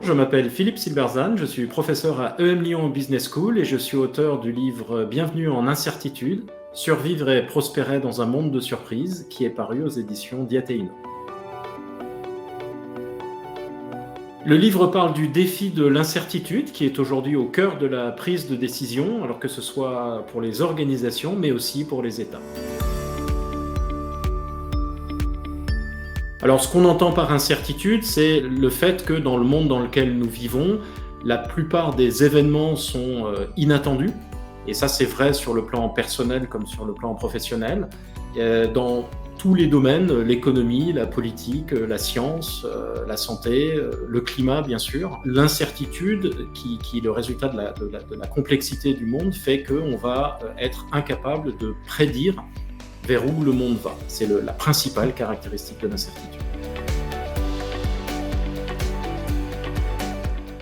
Je m'appelle Philippe Silberzan, je suis professeur à EM Lyon Business School et je suis auteur du livre Bienvenue en incertitude, survivre et prospérer dans un monde de surprises, qui est paru aux éditions Diatéino. Le livre parle du défi de l'incertitude qui est aujourd'hui au cœur de la prise de décision, alors que ce soit pour les organisations mais aussi pour les États. Alors, ce qu'on entend par incertitude, c'est le fait que dans le monde dans lequel nous vivons, la plupart des événements sont inattendus. Et ça, c'est vrai sur le plan personnel comme sur le plan professionnel. Dans tous les domaines, l'économie, la politique, la science, la santé, le climat, bien sûr. L'incertitude, qui est le résultat de la complexité du monde, fait qu'on va être incapable de prédire vers où le monde va. C'est la principale caractéristique de l'incertitude.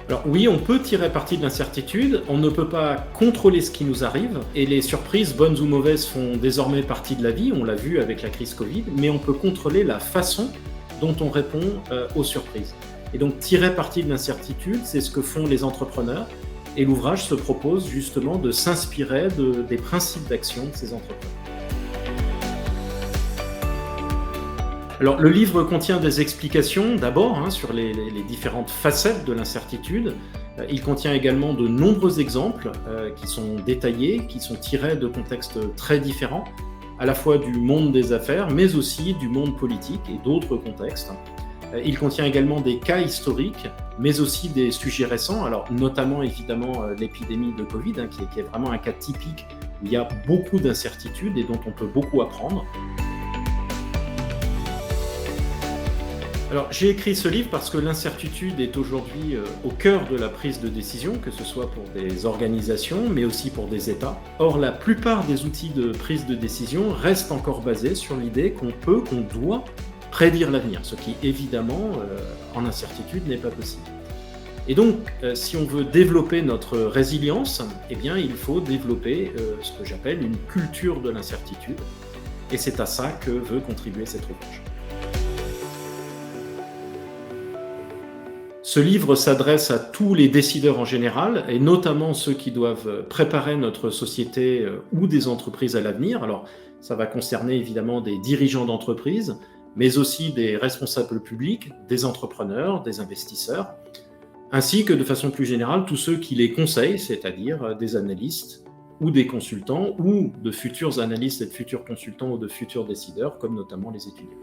Alors oui, on peut tirer parti de l'incertitude, on ne peut pas contrôler ce qui nous arrive, et les surprises, bonnes ou mauvaises, font désormais partie de la vie, on l'a vu avec la crise Covid, mais on peut contrôler la façon dont on répond aux surprises. Et donc tirer parti de l'incertitude, c'est ce que font les entrepreneurs, et l'ouvrage se propose justement de s'inspirer des principes d'action de ces entrepreneurs. Alors, le livre contient des explications d'abord sur les différentes facettes de l'incertitude. Il contient également de nombreux exemples qui sont détaillés, qui sont tirés de contextes très différents, à la fois du monde des affaires, mais aussi du monde politique et d'autres contextes. Il contient également des cas historiques, mais aussi des sujets récents, alors notamment évidemment l'épidémie de Covid, qui est vraiment un cas typique où il y a beaucoup d'incertitudes et dont on peut beaucoup apprendre. Alors, j'ai écrit ce livre parce que l'incertitude est aujourd'hui au cœur de la prise de décision, que ce soit pour des organisations, mais aussi pour des États. Or, la plupart des outils de prise de décision restent encore basés sur l'idée qu'on doit prédire l'avenir, ce qui, évidemment, en incertitude, n'est pas possible. Et donc, si on veut développer notre résilience, eh bien, il faut développer ce que j'appelle une culture de l'incertitude. Et c'est à ça que veut contribuer cet ouvrage. Ce livre s'adresse à tous les décideurs en général, et notamment ceux qui doivent préparer notre société ou des entreprises à l'avenir. Alors, ça va concerner évidemment des dirigeants d'entreprises, mais aussi des responsables publics, des entrepreneurs, des investisseurs, ainsi que de façon plus générale, tous ceux qui les conseillent, c'est-à-dire des analystes ou des consultants, ou de futurs analystes et de futurs consultants ou de futurs décideurs, comme notamment les étudiants.